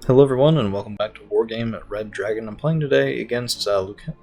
Hello everyone, and welcome back to Wargame at Red Dragon. I'm playing today against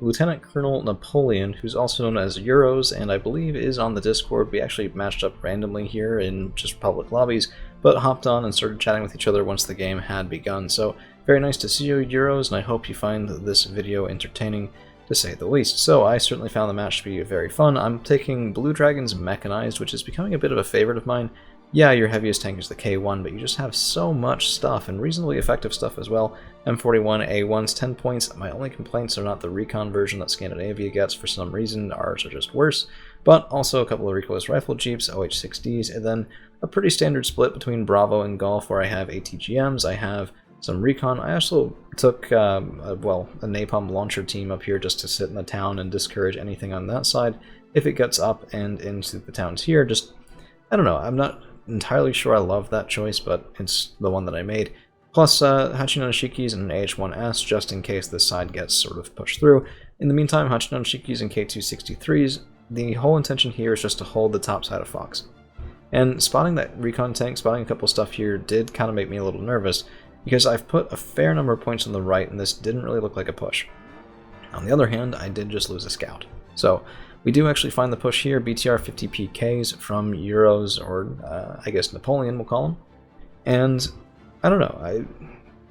Lieutenant Colonel Napoleon, who's also known as Euros, and I believe is on the Discord. We actually matched up randomly here in just public lobbies, but hopped on and started chatting with each other once the game had begun. So, very nice to see you, Euros, and I hope you find this video entertaining, to say the least. So, I certainly found the match to be very fun. I'm taking Blue Dragon's Mechanized, which is becoming a bit of a favorite of mine. Yeah, your heaviest tank is the K1, but you just have so much stuff, and reasonably effective stuff as well. M41, A1's 10 points. My only complaints are not the recon version that Scandinavia gets for some reason. Ours are just worse. But also a couple of recoilless rifle jeeps, OH-6Ds, and then a pretty standard split between Bravo and Golf, where I have ATGMs, I have some recon. I also took, a napalm launcher team up here just to sit in the town and discourage anything on that side. If it gets up and into the towns here, just, I don't know, I'm not entirely sure I love that choice, but it's the one that I made. Plus, Hachinon Shikis and an AH-1S, just in case this side gets sort of pushed through. In the meantime, Hachinon Shikis and K263s, the whole intention here is just to hold the top side of Fox. And spotting that recon tank, spotting a couple stuff here, did kind of make me a little nervous, because I've put a fair number of points on the right, and this didn't really look like a push. On the other hand, I did just lose a scout. So, we do actually find the push here, BTR 50 PKs from Euros, or I guess Napoleon we'll call him. And I don't know,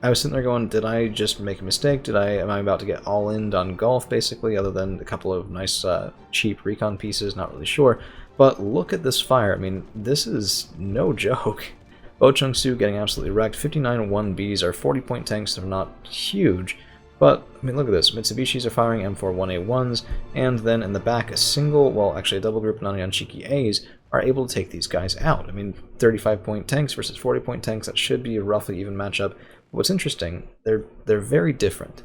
I was sitting there going, did I just make a mistake? Am I about to get all in on Golf basically, other than a couple of nice cheap recon pieces? Not really sure. But look at this fire, I mean, this is no joke. Bo Chung-Soo getting absolutely wrecked. 59 1Bs are 40-point tanks, they're not huge. But, I mean, look at this. Mitsubishis are firing M41A1s, and then in the back, a double group of Nanion Shiki A's are able to take these guys out. I mean, 35-point tanks versus 40-point tanks, that should be a roughly even matchup. But what's interesting, they're very different.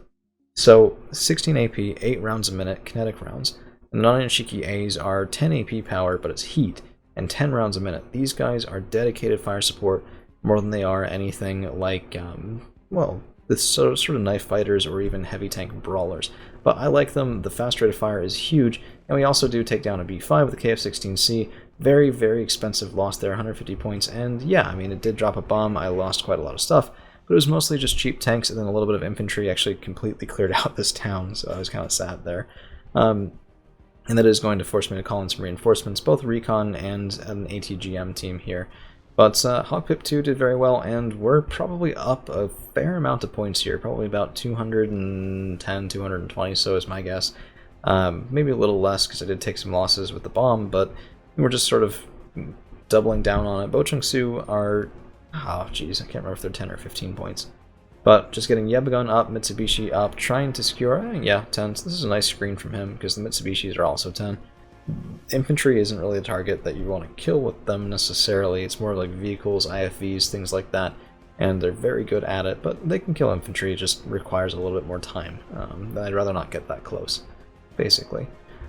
So, 16 AP, 8 rounds a minute, kinetic rounds, and the Nanion Shiki A's are 10 AP power, but it's heat, and 10 rounds a minute. These guys are dedicated fire support more than they are anything like, the sort of knife fighters or even heavy tank brawlers. But I like them, the fast rate of fire is huge, and we also do take down a B5 with the KF-16C. Very, very expensive loss there, 150 points, and yeah, I mean, it did drop a bomb, I lost quite a lot of stuff, but it was mostly just cheap tanks and then a little bit of infantry. Actually completely cleared out this town, so I was kind of sad there. And that is going to force me to call in some reinforcements, both recon and an ATGM team here. But Hawkpip 2 did very well, and we're probably up a fair amount of points here, probably about 210, 220, so is my guess. Maybe a little less, because I did take some losses with the bomb, but we're just sort of doubling down on it. Bo Chung-Soo are, oh geez, I can't remember if they're 10 or 15 points. But just getting Yebagun up, Mitsubishi up, trying to secure, yeah, 10. So this is a nice screen from him, because the Mitsubishis are also 10. Infantry isn't really a target that you want to kill with them necessarily. It's more like vehicles, IFVs, things like that, and they're very good at it, but they can kill infantry. It just requires a little bit more time. I'd rather not get that close, basically.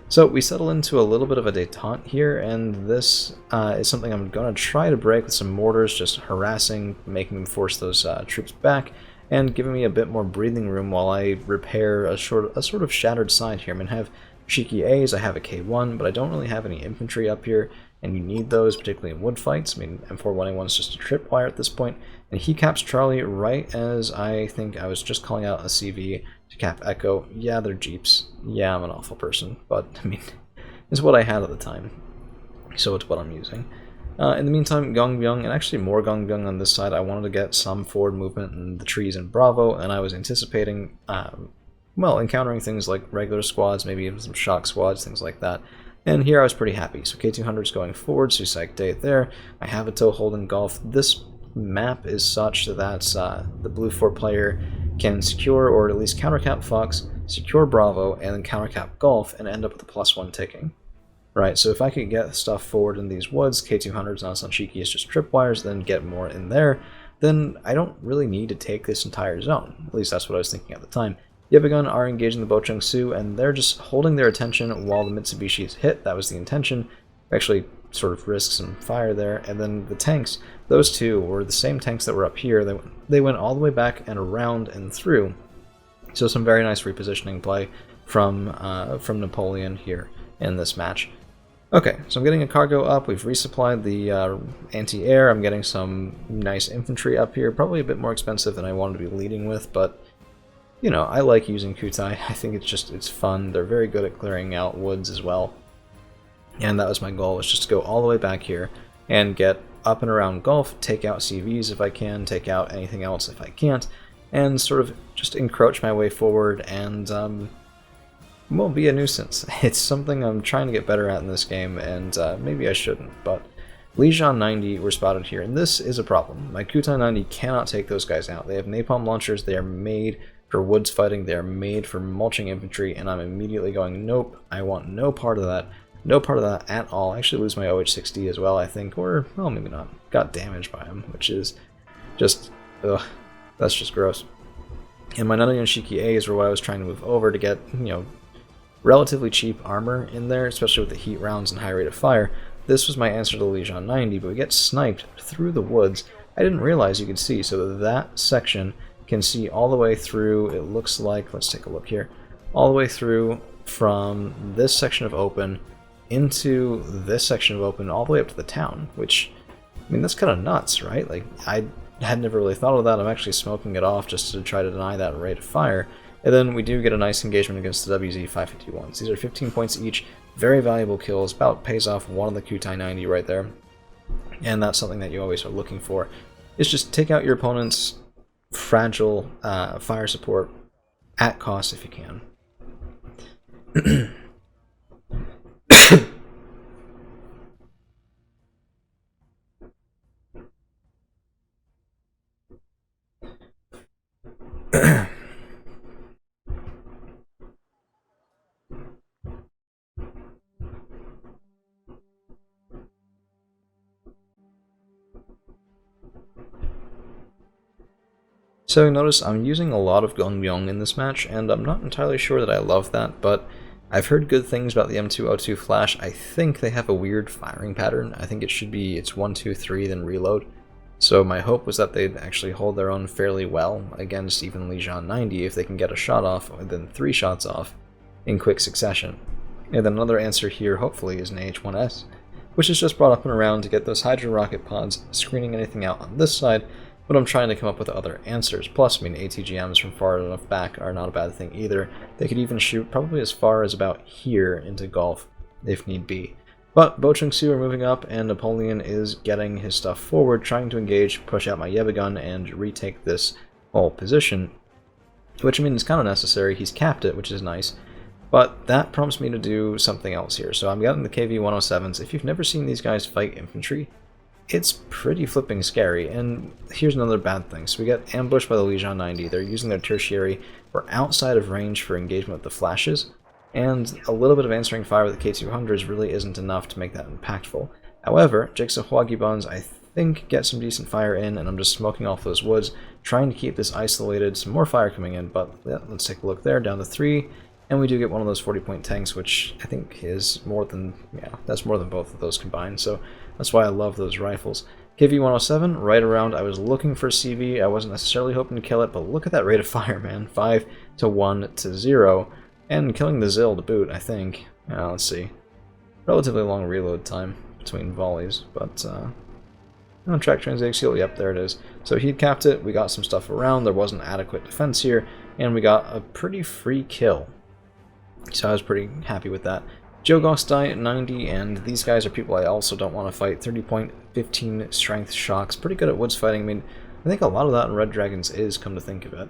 So we settle into a little bit of a detente here, and this is something I'm going to try to break with some mortars, just harassing, making them force those troops back, and giving me a bit more breathing room while I repair a sort of shattered side here. I'm going to have Shiki A's, I have a K1, but I don't really have any infantry up here, and you need those, particularly in wood fights. I mean, M41A1 is just a tripwire at this point, and he caps Charlie right as I think I was just calling out a CV to cap Echo. Yeah, they're jeeps. Yeah, I'm an awful person, but, I mean, it's what I had at the time, so it's what I'm using. In the meantime, Gongbyung, and actually more Gongbyung on this side. I wanted to get some forward movement in the trees in Bravo, and I was anticipating encountering things like regular squads, maybe even some shock squads, things like that. And here I was pretty happy. So K200 is going forward, Suicide Day there. I have a toe holding Golf. This map is such that the blue 4 player can secure, or at least countercap Fox, secure Bravo, and then countercap Golf, and end up with a +1 ticking. Right, so if I could get stuff forward in these woods, K200's not on Shiki, it's just tripwires, then get more in there, then I don't really need to take this entire zone. At least that's what I was thinking at the time. Yebagun are engaging the Bo Chung-Soo, and they're just holding their attention while the Mitsubishis hit. That was the intention. Actually, sort of risk some fire there. And then the tanks, those two were the same tanks that were up here. They went all the way back and around and through. So some very nice repositioning play from Napoleon here in this match. Okay, so I'm getting a cargo up, we've resupplied the anti-air, I'm getting some nice infantry up here, probably a bit more expensive than I wanted to be leading with, but, you know, I like using Kutai. I think it's fun. They're very good at clearing out woods as well. And that was my goal, was just to go all the way back here and get up and around Gulf, take out CVs if I can, take out anything else if I can't, and sort of just encroach my way forward and won't be a nuisance. It's something I'm trying to get better at in this game, and maybe I shouldn't, but Lijian 90 were spotted here, and this is a problem. My Kutai 90 cannot take those guys out. They have napalm launchers, they are made for woods fighting, they are made for mulching infantry, and I'm immediately going, nope, I want no part of that. No part of that at all. I actually lose my OH-60 as well, I think, or, well, maybe not. Got damaged by him, which is just, ugh, that's just gross. And my Nanayoshiki A's were what I was trying to move over to get, you know, relatively cheap armor in there, especially with the heat rounds and high rate of fire. This was my answer to the Lijian 90, but we get sniped through the woods. I didn't realize you could see, so that section can see all the way through, it looks like, let's take a look here, all the way through from this section of open into this section of open, all the way up to the town, which, I mean, that's kind of nuts, right? Like, I had never really thought of that. I'm actually smoking it off just to try to deny that rate of fire. And then we do get a nice engagement against the WZ-551s. These are 15 points each, very valuable kills, about pays off one of the Kutai 90 right there. And that's something that you always are looking for, is just take out your opponent's fragile fire support at cost if you can. So notice I'm using a lot of Gongbyong in this match, and I'm not entirely sure that I love that, but I've heard good things about the M202 Flash. I think they have a weird firing pattern. I think it's 1, 2, 3, then reload. So my hope was that they'd actually hold their own fairly well against even Lijian 90 if they can get a shot off, and then 3 shots off in quick succession. And then another answer here, hopefully, is an AH-1S, which is just brought up and around to get those Hydra rocket pods, screening anything out on this side, but I'm trying to come up with other answers. Plus, I mean, ATGMs from far enough back are not a bad thing either. They could even shoot probably as far as about here into Gulf, if need be. But Bo Chung-Soo are moving up, and Napoleon is getting his stuff forward, trying to engage, push out my Yeba gun, and retake this whole position. Which, I mean, is kind of necessary. He's capped it, which is nice. But that prompts me to do something else here. So I'm getting the KV-107s. If you've never seen these guys fight infantry, it's pretty flipping scary, and here's another bad thing. So we get ambushed by the Lijian 90, they're using their tertiary, we're outside of range for engagement with the flashes, and a little bit of answering fire with the K200s really isn't enough to make that impactful. However, Jigsaw Hwagi I think get some decent fire in, and I'm just smoking off those woods, trying to keep this isolated, some more fire coming in, but yeah, let's take a look there, down to 3, and we do get one of those 40-point tanks, which I think is more than, yeah, that's more than both of those combined, so that's why I love those rifles. KV-107, right around, I was looking for CV, I wasn't necessarily hoping to kill it, but look at that rate of fire, man, 5 to 1 to 0, and killing the Zill to boot, I think. Let's see, relatively long reload time between volleys, but, track transaxial, yep, there it is. So he had capped it, we got some stuff around, there wasn't adequate defense here, and we got a pretty free kill. So I was pretty happy with that. Joe Gostai at 90, and these guys are people I also don't want to fight. 30-point, 15 strength shocks, pretty good at woods fighting. I mean, I think a lot of that in Red Dragons is, come to think of it.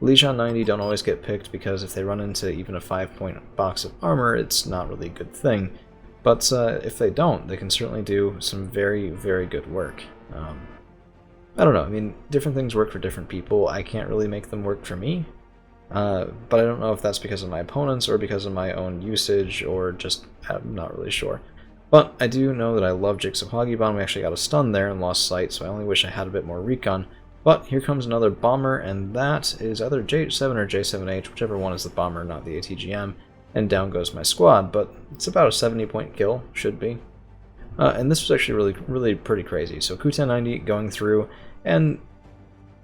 Lijian 90 don't always get picked because if they run into even a 5-point box of armor, it's not really a good thing. But if they don't, they can certainly do some very, very good work. I don't know, I mean, different things work for different people. I can't really make them work for me. But I don't know if that's because of my opponents or because of my own usage or just, I'm not really sure. But I do know that I love Jigsaw Hwagi. We actually got a stun there and lost sight, so I only wish I had a bit more recon. But here comes another bomber, and that is either J7 or J7H, whichever one is the bomber, not the ATGM, and down goes my squad, but it's about a 70-point kill, should be. And this was actually really pretty crazy. So Kutai 90 going through, and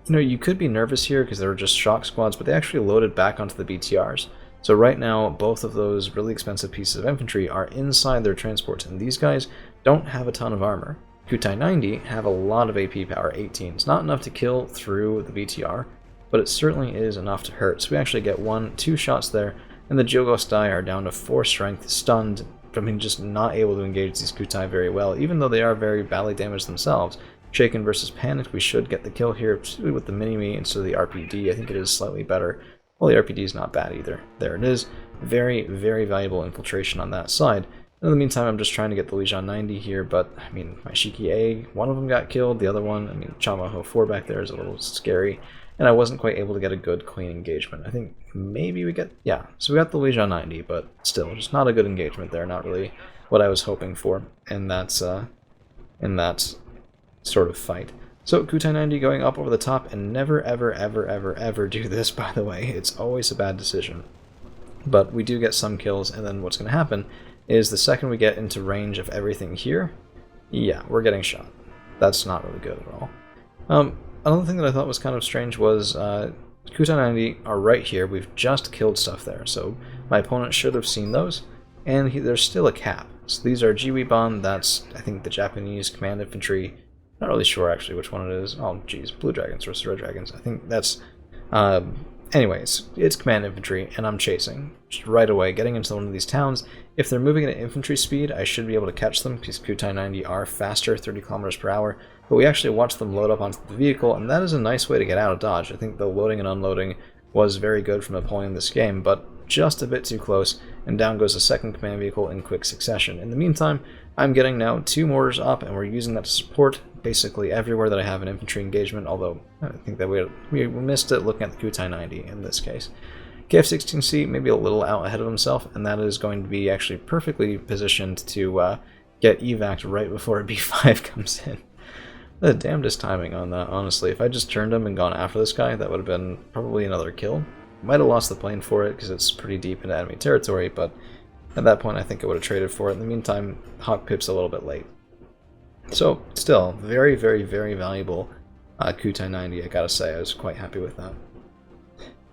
you know, you could be nervous here because they were just shock squads, but they actually loaded back onto the BTRs. So right now, both of those really expensive pieces of infantry are inside their transports, and these guys don't have a ton of armor. Kutai 90 have a lot of AP power, 18. It's not enough to kill through the BTR, but it certainly is enough to hurt. So we actually get 1-2 shots there, and the Jogostai are down to 4 strength, stunned, from being just not able to engage these Kutai very well, even though they are very badly damaged themselves. Shaken versus Panicked, we should get the kill here, particularly with the Mini-Me instead of the RPD. I think it is slightly better. Well, the RPD is not bad either. There it is. Very, very valuable infiltration on that side. In the meantime, I'm just trying to get the Lijiang 90 here, but, I mean, my Shiki A, one of them got killed, the other one, I mean, Chamaho 4 back there is a little scary, and I wasn't quite able to get a good, clean engagement. I think maybe we get, yeah, so we got the Lijiang 90, but still, just not a good engagement there, not really what I was hoping for in that sort of fight. So, Kutai 90 going up over the top, and never, ever, ever, ever, ever do this, by the way. It's always a bad decision. But we do get some kills, and then what's going to happen is the second we get into range of everything here, yeah, we're getting shot. That's not really good at all. Another thing that I thought was kind of strange was Kutai 90 are right here. We've just killed stuff there, so my opponent should have seen those, and there's still a cap. So these are Jiwiban, that's, I think, the Japanese command infantry. Not really sure, actually, which one it is. Oh, geez, Blue Dragons versus Red Dragons. I think that's... anyways, it's command infantry, and I'm chasing. Just right away, getting into one of these towns. If they're moving at infantry speed, I should be able to catch them, because Kutai 90 are faster, 30 kilometers per hour. But we actually watch them load up onto the vehicle, and that is a nice way to get out of dodge. I think the loading and unloading was very good from Napoleon in this game, but just a bit too close, and down goes the second command vehicle in quick succession. In the meantime, I'm getting now 2 mortars up, and we're using that to support basically everywhere that I have an infantry engagement, although I think that we missed it looking at the Kutai 90 in this case. KF-16C maybe a little out ahead of himself, and that is going to be actually perfectly positioned to get evac'd right before a B5 comes in. The damnedest timing on that, honestly. If I just turned him and gone after this guy, that would have been probably another kill. Might have lost the plane for it, because it's pretty deep into enemy territory, but at that point I think I would have traded for it. In the meantime, Hawk Pip's a little bit late. So, still, very, very, very valuable Kutai 90, I gotta say. I was quite happy with that.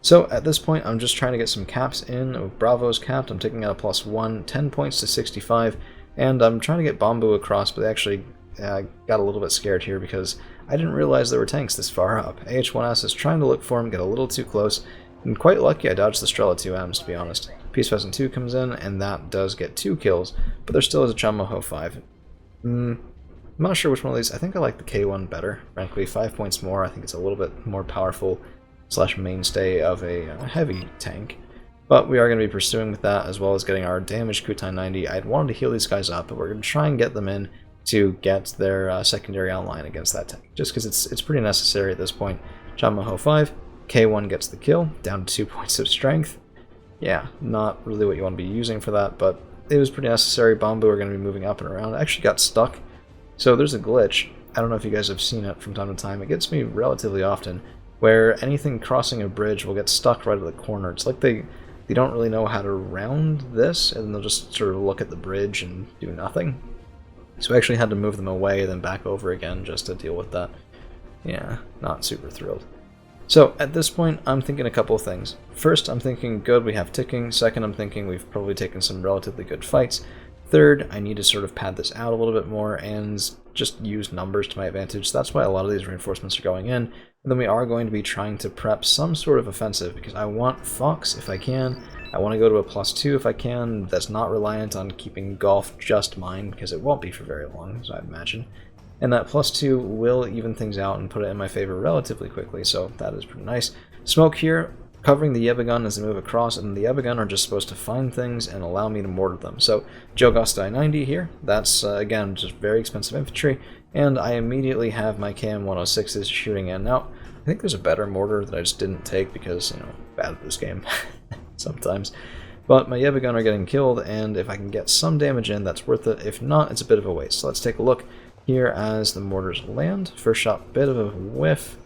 So, at this point, I'm just trying to get some caps in. Bravo's capped, I'm taking out a +1, 10 points to 65, and I'm trying to get Bambu across, but they actually got a little bit scared here because I didn't realize there were tanks this far up. AH-1S is trying to look for him, get a little too close, and quite lucky I dodged the Strela 2Ms, to be honest. Peace Pheasant 2 comes in, and that does get 2 kills, but there still is a Chamaho 5. I'm not sure which one of these. I think I like the K1 better, frankly. 5 points more. I think it's a little bit more powerful / mainstay of a heavy tank. But we are going to be pursuing with that, as well as getting our damaged Kutai 90. I'd wanted to heal these guys up, but we're going to try and get them in to get their secondary online against that tank, just because it's pretty necessary at this point. Chamaho 5, K1 gets the kill, down to 2 points of strength. Yeah, not really what you want to be using for that, but it was pretty necessary. Bambu are going to be moving up and around. I actually got stuck. So there's a glitch. I don't know if you guys have seen it from time to time. It gets me relatively often, where anything crossing a bridge will get stuck right at the corner. It's like they don't really know how to round this, and they'll just sort of look at the bridge and do nothing. So I actually had to move them away, then back over again just to deal with that. Yeah, not super thrilled. So at this point, I'm thinking a couple of things. First, I'm thinking, good, we have ticking. Second, I'm thinking we've probably taken some relatively good fights. Third, I need to sort of pad this out a little bit more and just use numbers to my advantage. That's why a lot of these reinforcements are going in. And then we are going to be trying to prep some sort of offensive, because I want Fox if I can. I want to go to a +2 if I can. That's not reliant on keeping Golf just mine, because it won't be for very long, as I imagine. And that +2 will even things out and put it in my favor relatively quickly, so that is pretty nice. Smoke here, covering the Yebagun as they move across, and the Yebagun are just supposed to find things and allow me to mortar them. So, Jogostai 90 here, that's, again, just very expensive infantry, and I immediately have my KM-106s shooting in. Now, I think there's a better mortar that I just didn't take because, bad at this game sometimes. But my Yebagun are getting killed, and if I can get some damage in, that's worth it. If not, it's a bit of a waste. So let's take a look here as the mortars land. First shot, bit of a whiff.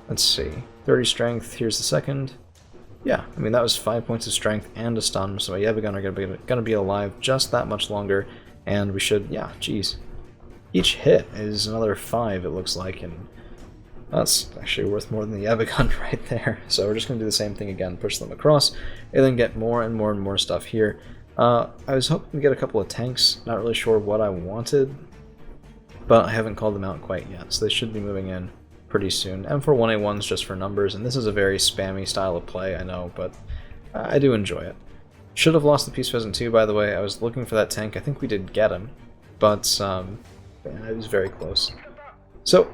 Let's see, 30 strength, here's the second. Yeah, I mean, that was 5 points of strength and a stun, so my Yebagun are going to be alive just that much longer, and we should, yeah, geez. Each hit is another 5, it looks like, and That's actually worth more than the Yabagun right there. So we're just going to do the same thing again, push them across, and then get more and more and more stuff here. I was hoping to get a couple of tanks, not really sure what I wanted, but I haven't called them out quite yet, so they should be moving in pretty soon. M41A1's just for numbers, and this is a very spammy style of play, I know, but I do enjoy it. Should have lost the Peace Pheasant too, by the way. I was looking for that tank. I think we did get him, but it was very close. So,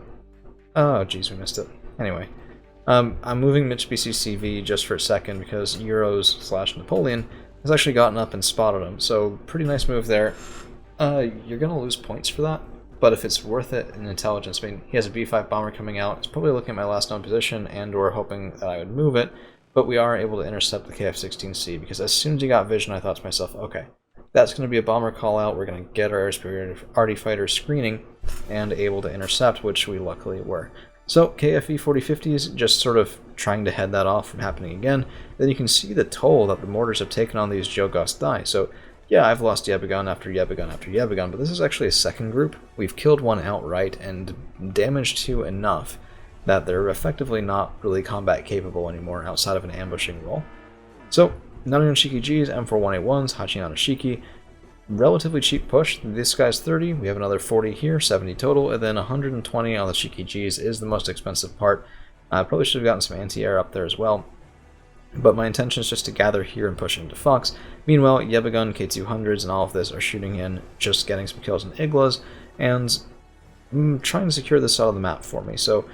oh geez, we missed it. Anyway, I'm moving Mitsubishi CV just for a second because Euros/Napoleon has actually gotten up and spotted him. So, pretty nice move there. You're going to lose points for that, but if it's worth it in intelligence, I mean, he has a B5 bomber coming out. It's probably looking at my last known position and or hoping that I would move it, but we are able to intercept the KF-16C because as soon as he got vision, I thought to myself, okay, that's going to be a bomber call out. We're going to get our air superiority fighter screening and able to intercept, which we luckily were. So KFE 4050 is just sort of trying to head that off from happening again. Then you can see the toll that the mortars have taken on these Jogos die. So yeah, I've lost Yabagun after Yabagun after Yabagun, but this is actually a second group. We've killed one outright and damaged two enough that they're effectively not really combat capable anymore outside of an ambushing role. So, Nanion Shiki G's, M41A1s, Hachiana Shiki, relatively cheap push. This guy's 30, we have another 40 here, 70 total, and then 120 on the Shiki G's is the most expensive part. I probably should have gotten some anti-air up there as well, but my intention is just to gather here and push into Fox. Meanwhile, Yabagun, K200s, and all of this are shooting in, just getting some kills in Iglas, and trying to secure this side of the map for me. So,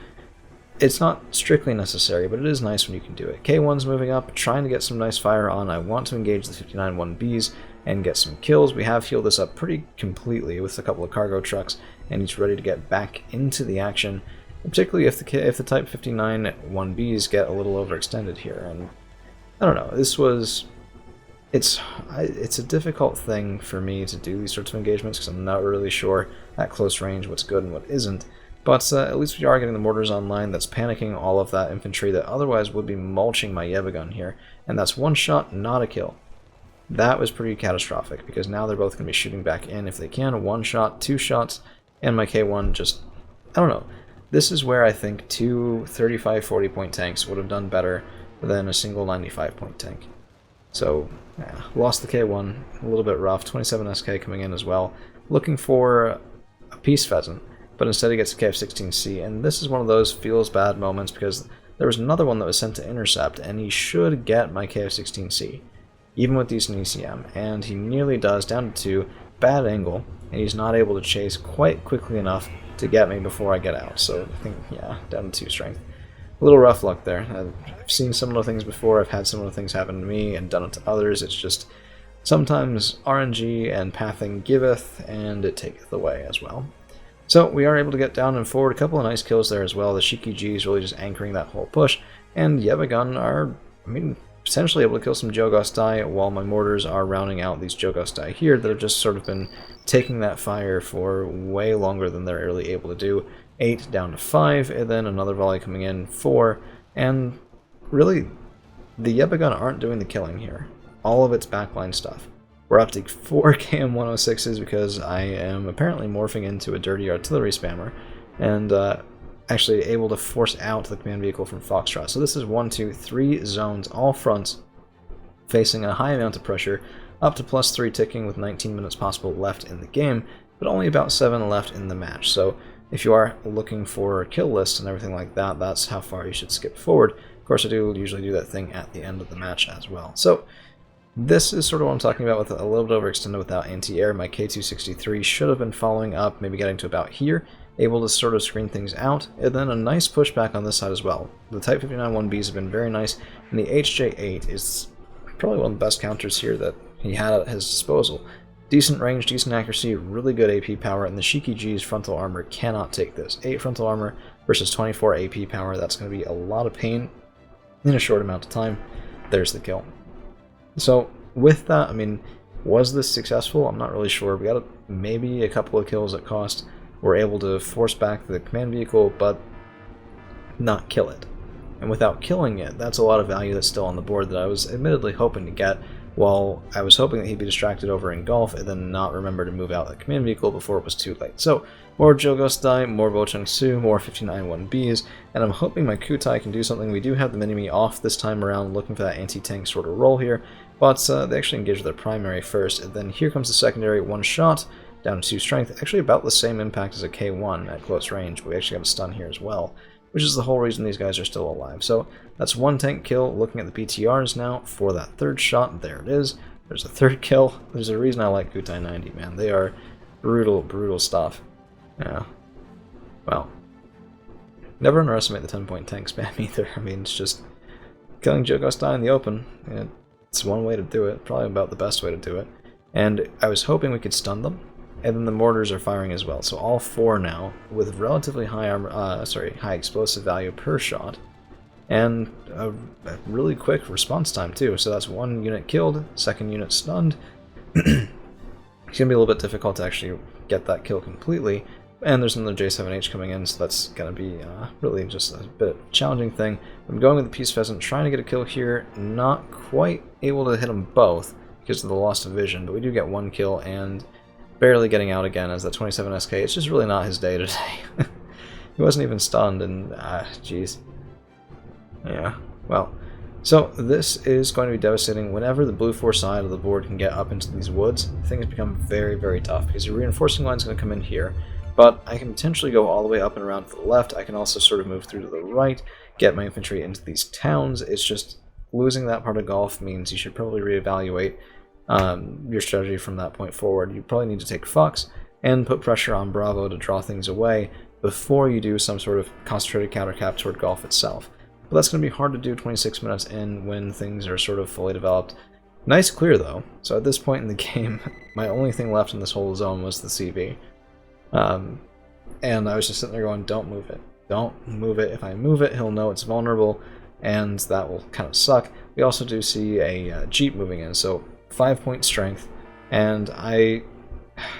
it's not strictly necessary, but it is nice when you can do it. K1's moving up, trying to get some nice fire on. I want to engage the 59 1Bs and get some kills. We have healed this up pretty completely with a couple of cargo trucks, and he's ready to get back into the action, particularly if the Type 59 1Bs get a little overextended here. And I don't know, it's a difficult thing for me to do these sorts of engagements because I'm not really sure at close range what's good and what isn't. But at least we are getting the mortars online that's panicking all of that infantry that otherwise would be mulching my Yabagun here. And that's one shot, not a kill. That was pretty catastrophic because now they're both going to be shooting back in if they can. One shot, two shots, and my K1 just, I don't know. This is where I think two 35-40 point tanks would have done better than a single 95 point tank. So, yeah, lost the K1, a little bit rough. 27 SK coming in as well. Looking for a Peace Pheasant. But instead he gets a KF-16C, and this is one of those feels bad moments because there was another one that was sent to intercept, and he should get my KF-16C, even with decent ECM, and he nearly does, down to 2, bad angle, and he's not able to chase quite quickly enough to get me before I get out, so I think, yeah, down to 2 strength. A little rough luck there. I've seen similar things before, I've had similar things happen to me, and done it to others. It's just, sometimes RNG and pathing giveth, and it taketh away as well. So we are able to get down and forward, a couple of nice kills there as well. The Shiki G is really just anchoring that whole push, and Yabagun are, potentially able to kill some Jogos die while my mortars are rounding out these Jogos die here that have just sort of been taking that fire for way longer than they're really able to do. 8 down to 5, and then another volley coming in, 4, and really, the Yabagun aren't doing the killing here. All of it's backline stuff. We're up to 4 KM-106s because I am apparently morphing into a dirty artillery spammer and actually able to force out the command vehicle from Foxtrot. So this is 1, 2, 3 zones, all fronts, facing a high amount of pressure, up to +3 ticking with 19 minutes possible left in the game, but only about 7 left in the match. So if you are looking for kill lists and everything like that, that's how far you should skip forward. Of course, I do usually do that thing at the end of the match as well. So this is sort of what I'm talking about with a little bit overextended without anti-air. My K263 should have been following up, maybe getting to about here, able to sort of screen things out, and then a nice pushback on this side as well. The Type 59 1Bs have been very nice, and the HJ8 is probably one of the best counters here that he had at his disposal. Decent range, decent accuracy, really good AP power, and the Shiki G's frontal armor cannot take this. 8 frontal armor versus 24 AP power, that's going to be a lot of pain in a short amount of time. There's the kill. So, with that, was this successful? I'm not really sure. We got maybe a couple of kills at cost. We're able to force back the command vehicle, but not kill it. And without killing it, that's a lot of value that's still on the board that I was admittedly hoping to get. while I was hoping that he'd be distracted over in golf and then not remember to move out the command vehicle before it was too late. So, more Jogos die, more Bochung Su, more 59-1Bs, and I'm hoping my Kutai can do something. We do have the Mini-Me off this time around, looking for that anti-tank sort of role here, but they actually engage with their primary first, and then here comes the secondary, 1 shot, down to 2 strength, actually about the same impact as a K1 at close range, but we actually got a stun here as well, which is the whole reason these guys are still alive. So that's 1 tank kill. Looking at the PTRs now for that 3rd shot, there it is. There's a 3rd kill. There's a reason I like Kutai 90, man. They are brutal, brutal stuff. Yeah. Well, never underestimate the 10-point tank spam either. I mean, it's just killing Jogostai in the open. It's one way to do it, probably about the best way to do it. And I was hoping we could stun them, and then the mortars are firing as well. So all 4 now, with relatively high high explosive value per shot, and a really quick response time too. So that's 1 unit killed, 2nd unit stunned. It's gonna be a little bit difficult to actually get that kill completely. And there's another J7H coming in, so that's going to be really just a bit of a challenging thing. I'm going with the Peace Pheasant, trying to get a kill here, not quite able to hit them both because of the loss of vision, but we do get 1 kill and barely getting out again as that 27 SK. It's just really not his day today. He wasn't even stunned, and jeez. Yeah, well. So this is going to be devastating. Whenever the blue 4 side of the board can get up into these woods, things become very, very tough because your reinforcing line is going to come in here. But I can potentially go all the way up and around to the left. I can also sort of move through to the right, get my infantry into these towns. It's just losing that part of golf means you should probably reevaluate your strategy from that point forward. You probably need to take Fox and put pressure on Bravo to draw things away before you do some sort of concentrated countercap toward golf itself. But that's going to be hard to do 26 minutes in when things are sort of fully developed. Nice clear though. So at this point in the game, my only thing left in this whole zone was the CB. And I was just sitting there going, don't move it. Don't move it. If I move it, he'll know it's vulnerable, and that will kind of suck. We also do see a Jeep moving in, so 5-point strength, and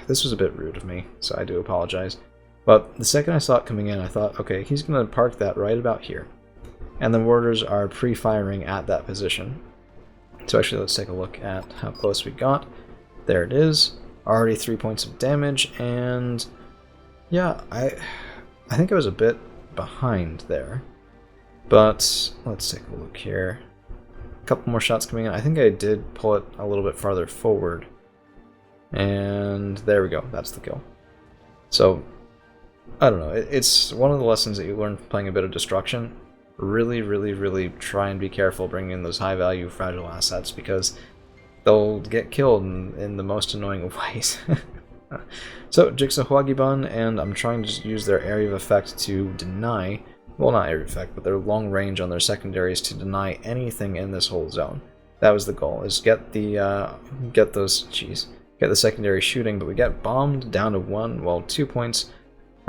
this was a bit rude of me, so I do apologize. But the second I saw it coming in, I thought, okay, he's going to park that right about here. And the mortars are pre-firing at that position. So actually, let's take a look at how close we got. There it is. Already 3 points of damage, and yeah, I think I was a bit behind there. But let's take a look here. A couple more shots coming in. I think I did pull it a little bit farther forward. And there we go. That's the kill. So, I don't know. It's one of the lessons that you learn from playing a bit of destruction. Really, really, really try and be careful bringing in those high-value, fragile assets, because they'll get killed in the most annoying of ways. So, Jigsaw Huagiban, and I'm trying to just use their area of effect to deny, well, not area of effect, but their long range on their secondaries to deny anything in this whole zone. That was the goal, is get the secondary shooting, but we get bombed down to 1, well, 2 points,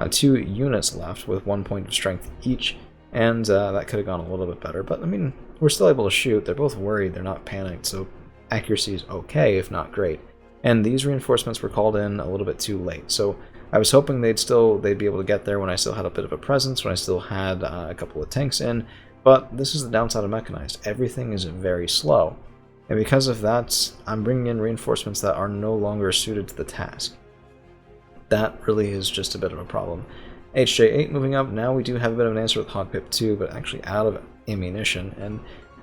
2 units left with 1 point of strength each, and that could have gone a little bit better, but I mean, we're still able to shoot. They're both worried, they're not panicked, so accuracy is okay, if not great. And these reinforcements were called in a little bit too late, so I was hoping they'd be able to get there when I still had a bit of a presence, when I still had a couple of tanks in, but this is the downside of mechanized. Everything is very slow, and because of that, I'm bringing in reinforcements that are no longer suited to the task. That really is just a bit of a problem. HJ8 moving up, now we do have a bit of an answer with Hawk Pip 2, but actually out of ammunition, and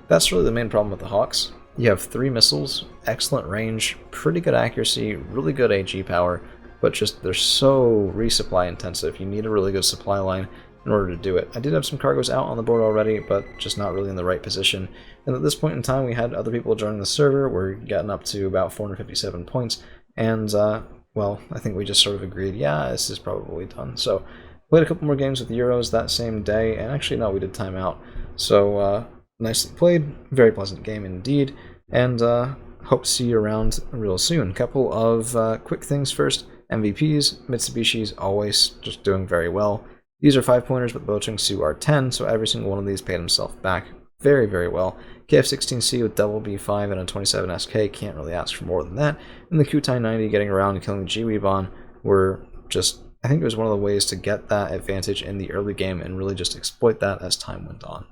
that's really the main problem with the Hawks. You have 3 missiles, excellent range, pretty good accuracy, really good AG power, but just they're so resupply intensive. You need a really good supply line in order to do it. I did have some cargoes out on the board already, but just not really in the right position. And at this point in time, we had other people joining the server. We're getting up to about 457 points, and well, I think we just sort of agreed, yeah, this is probably done. So played a couple more games with Euros that same day, and actually no, we did time out. So nicely played, very pleasant game indeed, and hope to see you around real soon. Couple of quick things first. MVPs, Mitsubishi's always just doing very well. These are 5-pointers, but Bochung Su are 10, so every single one of these paid himself back very, very well. KF-16C with double B5 and a 27 SK, can't really ask for more than that. And the Kutai 90 getting around and killing Jiwibon were just, I think it was one of the ways to get that advantage in the early game and really just exploit that as time went on.